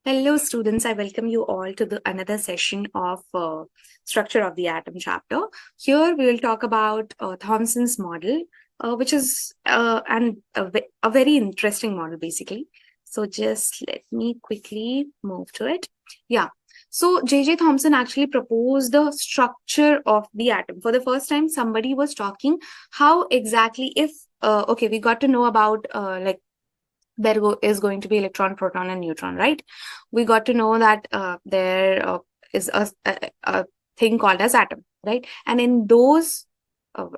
Hello, students. I welcome you all to another session of Structure of the Atom chapter. Here we will talk about Thomson's model, which is a very interesting model, basically. So just let me quickly move to it. Yeah. So J.J. Thomson actually proposed the structure of the atom. For the first time, somebody was talking how exactly okay, we got to know about is going to be electron, proton, and neutron, right? We got to know that there is a thing called as atom, right? And in those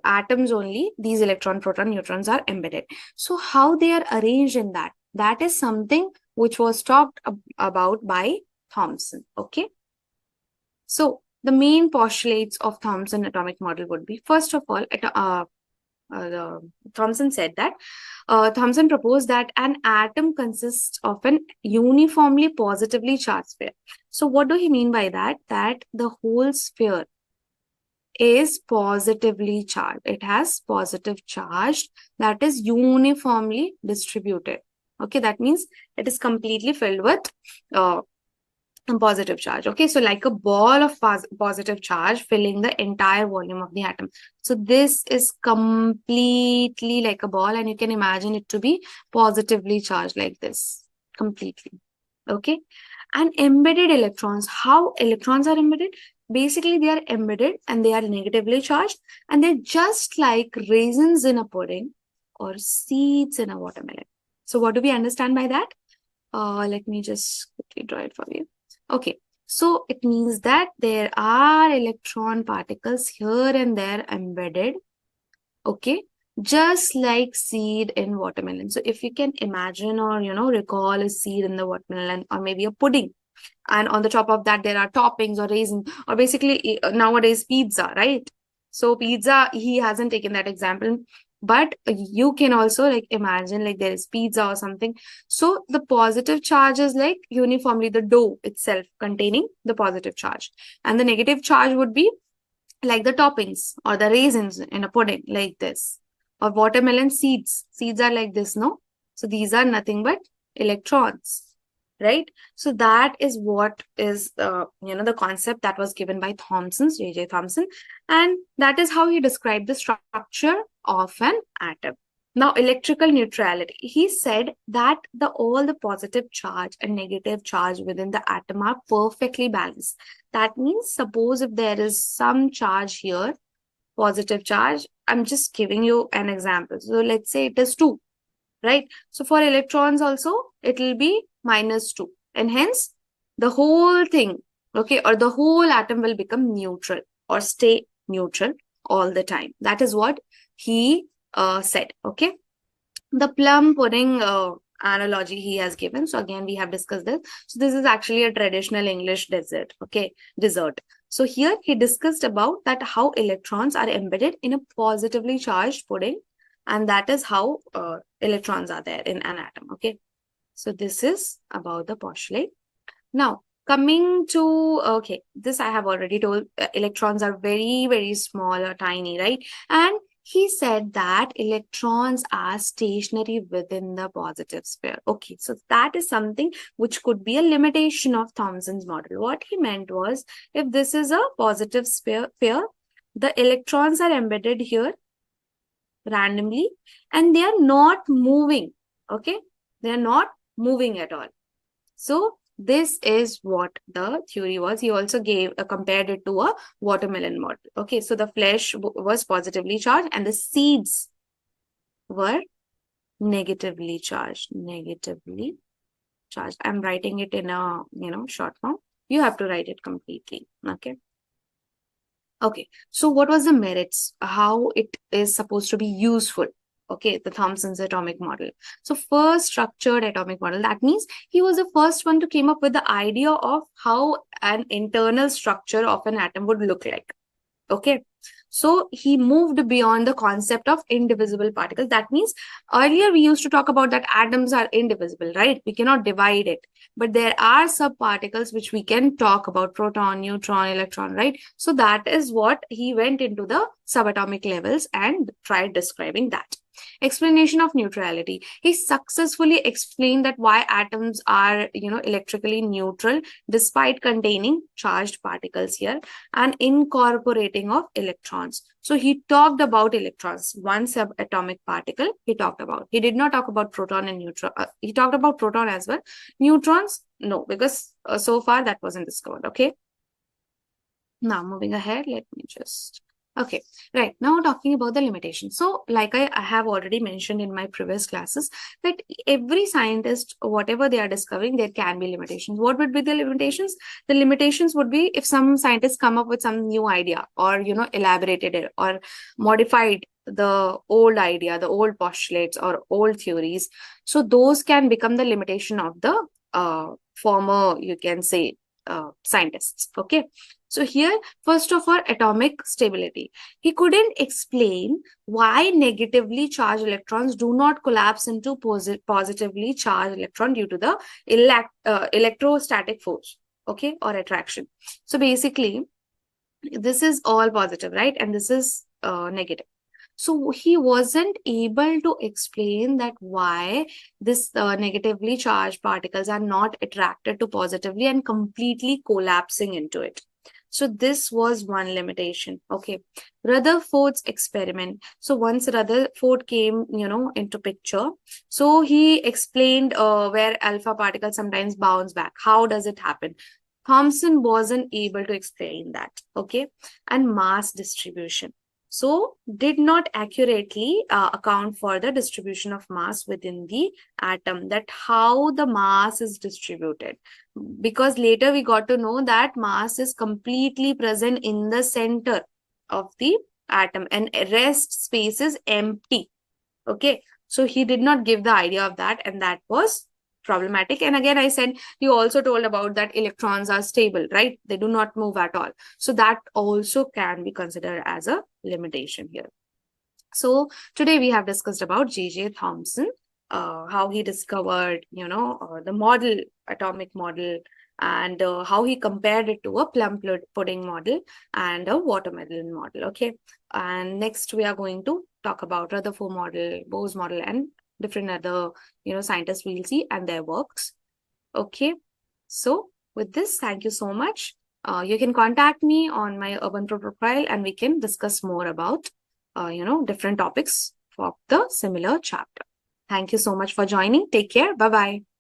atoms only, these electron, proton, neutrons are embedded. So how they are arranged in that is something which was talked about by Thomson, okay? So the main postulates of Thomson atomic model would be, first of all, Thomson said that Thomson proposed that an atom consists of an uniformly positively charged sphere. So what do he mean by that? That the whole sphere is positively charged. It has positive charge that is uniformly distributed. Okay, that means it is completely filled with positive charge. Okay, so like a ball of positive charge filling the entire volume of the atom. So this is completely like a ball, and you can imagine it to be positively charged like this, completely. Okay, and embedded electrons, how electrons are embedded? Basically, they are embedded and they are negatively charged, and they're just like raisins in a pudding or seeds in a watermelon. So what do we understand by that? Let me just quickly draw it for you. Okay, so it means that there are electron particles here and there embedded, okay, just like seed in watermelon. So if you can imagine or, recall a seed in the watermelon or maybe a pudding, and on the top of that, there are toppings or raisins, or basically nowadays pizza, right? So pizza, he hasn't taken that example, but you can also like imagine like there is pizza or something. So the positive charge is like uniformly the dough itself containing the positive charge, and the negative charge would be like the toppings or the raisins in a pudding like this, or watermelon seeds. Seeds are like this, no? So these are nothing but electrons, right? So that is what is the concept that was given by J.J. Thomson, and that is how he described the structure of an atom. Now, electrical neutrality. He said that all the positive charge and negative charge within the atom are perfectly balanced. That means, suppose if there is some charge here, positive charge, I'm just giving you an example. So let's say it is 2, right? So for electrons also, it will be -2. And hence, the whole thing, okay, or the whole atom will become neutral or stay neutral all the time. That is what he said, okay? The plum pudding analogy he has given. So again, we have discussed this. So this is actually a traditional English dessert, okay, dessert. So here he discussed about that how electrons are embedded in a positively charged pudding, and that is how electrons are there in an atom, okay. So this is about the postulate. Now, coming to, okay, this I have already told, electrons are very, very small or tiny, right? And he said that electrons are stationary within the positive sphere. Okay, so that is something which could be a limitation of Thomson's model. What he meant was, if this is a positive sphere, the electrons are embedded here randomly and they are not moving, okay? They are not moving at all. So this is what the theory was. He also compared it to a watermelon model. Okay, so the flesh was positively charged and the seeds were negatively charged. Negatively charged. I'm writing it in a, short form. You have to write it completely. Okay. Okay, so what was the merits? How it is supposed to be useful? Okay, the Thomson's atomic model. So first structured atomic model, that means he was the first one to came up with the idea of how an internal structure of an atom would look like. Okay, so he moved beyond the concept of indivisible particles. That means earlier we used to talk about that atoms are indivisible, right? We cannot divide it. But there are subparticles which we can talk about: proton, neutron, electron, right? So that is what he went into the subatomic levels and tried describing that. Explanation of neutrality. He successfully explained that why atoms are, electrically neutral despite containing charged particles here, and incorporating of electrons. So he talked about electrons, one subatomic particle he talked about. He did not talk about proton and neutron. He talked about proton as well. Neutrons, no, because so far that wasn't discovered. Okay. Now moving ahead, let me just, okay, right, now talking about the limitations. So like I have already mentioned in my previous classes, that every scientist, whatever they are discovering, there can be limitations. What would be the limitations? The limitations would be if some scientists come up with some new idea, or elaborated it, or modified the old idea, the old postulates or old theories. So those can become the limitation of the former, you can say, scientists. Okay. So here, first of all, atomic stability. He couldn't explain why negatively charged electrons do not collapse into positively charged electron due to the electrostatic force, okay, or attraction. So basically, this is all positive, right? And this is negative. So he wasn't able to explain that why this negatively charged particles are not attracted to positively and completely collapsing into it. So this was one limitation. Okay. Rutherford's experiment. So once Rutherford came, into picture, so he explained where alpha particles sometimes bounce back. How does it happen? Thomson wasn't able to explain that. Okay. And mass distribution. So did not accurately account for the distribution of mass within the atom, that how the mass is distributed. Because later we got to know that mass is completely present in the center of the atom and rest space is empty. Okay. So he did not give the idea of that, and that was problematic. And again, I said, he also told about that electrons are stable, right? They do not move at all. So that also can be considered as a limitation here. So today we have discussed about J.J. Thomson, how he discovered, the model, atomic model, and how he compared it to a plum pudding model and a watermelon model. Okay. And next we are going to talk about Rutherford model, Bose model, and different other, scientists we'll see and their works. Okay. So with this, thank you so much. You can contact me on my Urban Pro profile and we can discuss more about, different topics for the similar chapter. Thank you so much for joining. Take care. Bye-bye.